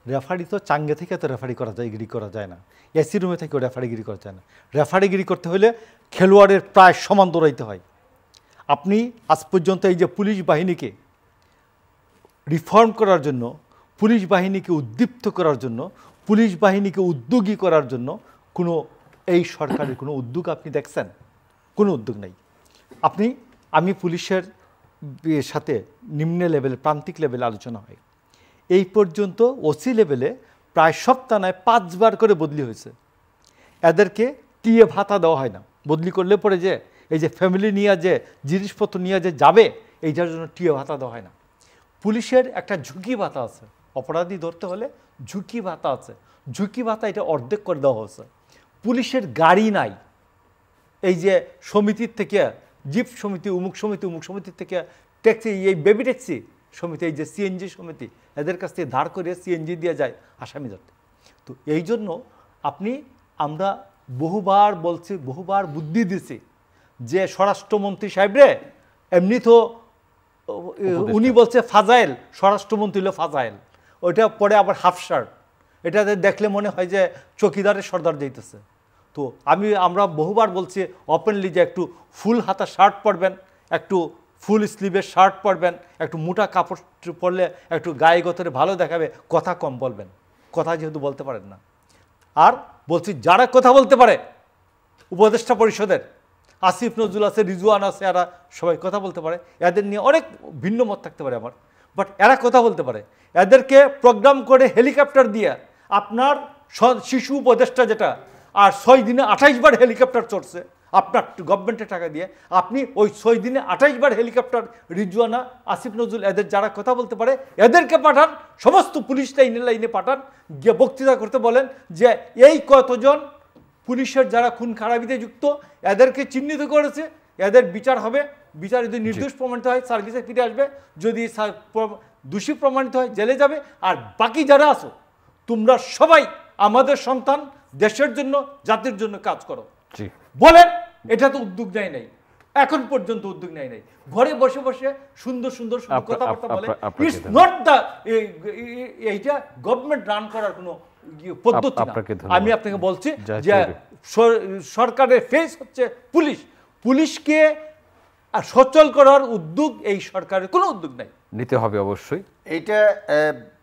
Referee তো চাঙ্গে থেকে তো রেফারি করা যায়, গিরি করা যায় না। এসি রুমে থেকেও রেফারিগিরি করা যায় না। রেফারিগিরি করতে হলে খেলোয়াড়ের প্রায় সমান দৌড়াইতে হয়। আপনি আজ পর্যন্ত এই যে পুলিশ বাহিনীকে রিফর্ম করার জন্য, পুলিশ বাহিনীকে উদ্দীপ্ত করার জন্য, পুলিশ বাহিনীকে উদ্যোগী করার জন্য কোনো এই সরকারের কোনো উদ্যোগ আপনি দেখছেন? কোনো উদ্যোগ নেই। আমি পুলিশের সাথে নিম্ন লেভেলে, প্রান্তিক লেভেলে আলোচনা হয়। এই পর্যন্ত ওসি লেভেলে প্রায় সব থানায় 5 বার করে বদলি হয়েছে। এদেরকে টিএ ভাতা দেওয়া হয় না। বদলি করলে পরে যে এই যে ফ্যামিলি নিয়ে যে জিনিসপত্র নিয়ে যে যাবে, এইটার জন্য টিএ ভাতা দেওয়া হয় না। পুলিশের একটা ঝুঁকি ভাতা আছে, অপরাধী ধরতে হলে ঝুঁকি ভাতা আছে। ঝুঁকি ভাতা এটা অর্ধেক করে দেওয়া হয়েছে। পুলিশের গাড়ি নাই। এই যে সমিতির থেকে, জিপ সমিতি, অমুক সমিতির থেকে ট্যাক্সি, এই বেবি ট্যাক্সি সমিতি, এই যে সিএনজি সমিতি, এদের কাছ থেকে ধার করে সিএনজি দিয়ে যায় আসামি ধরতে। তো এই জন্য আমরা বহুবার বলছি, বহুবার বুদ্ধি দিছি যে স্বরাষ্ট্রমন্ত্রী সাহেব রে, এমনি তো উনি বলছে ফাজাইল, স্বরাষ্ট্রমন্ত্রী হলো ফাজাইল, ওইটা পরে আবার হাফ শার্ট, এটাতে দেখলে মনে হয় যে চকিদারের সর্দার যাইতেছে। তো আমরা বহুবার বলছি ওপেনলি যে একটু ফুল হাতা শার্ট পরবেন, একটু ফুল স্লিভের শার্ট পরবেন, একটু মোটা কাপড় পরলে একটু গায়ে গতরে ভালো দেখাবে, কথা কম বলবেন, কথা যেহেতু বলতে পারেন না। আর বলছি যারা কথা বলতে পারে, উপদেষ্টা পরিষদের আসিফ নজরুল আছে, রিজওয়ান আছে, এরা সবাই কথা বলতে পারে। এদের নিয়ে অনেক ভিন্ন মত থাকতে পারে আমার, বাট এরা কথা বলতে পারে। এদেরকে প্রোগ্রাম করে হেলিকপ্টার দিয়ে, আপনার শিশু উপদেষ্টা যেটা, আর 6 দিনে 28 বার হেলিকপ্টার চড়ছে আপনার গভর্নমেন্টের টাকা দিয়ে, আপনি ওই 6 দিনে 28 বার হেলিকপ্টার, রিজওয়ানা, আসিফ নজরুল, এদের যারা কথা বলতে পারে এদেরকে পাঠান, সমস্ত পুলিশ লাইনে পাঠান, গিয়ে বক্তৃতা করতে বলেন যে এই কতজন পুলিশের যারা খুন খারাপিতে যুক্ত, এদেরকে চিহ্নিত করেছে, এদের বিচার হবে। বিচার যদি নির্দোষ প্রমাণিত হয় সার্ভিসে ফিরে আসবে, যদি দোষী প্রমাণিত হয় জেলে যাবে। আর বাকি যারা আছো তোমরা সবাই আমাদের সন্তান, দেশের জন্য, জাতির জন্য কাজ করো বলেন। এটা তো উদ্যোগ নেয় নাই, এখন পর্যন্ত উদ্যোগ নেয় নাই। ঘরে বসে বসে সুন্দর সুন্দর কথাবার্তা বলে। ইটস নট দ্য, এইটা গভর্নমেন্ট রান করার কোনো পদ্ধতি না। আমি আপনাকে বলছি যে সরকারের ফেস হচ্ছে পুলিশ। পুলিশকে সচল করার উদ্যোগ এই সরকারের কোনো উদ্যোগ নাই, নিতে হবে অবশ্যই। এইটা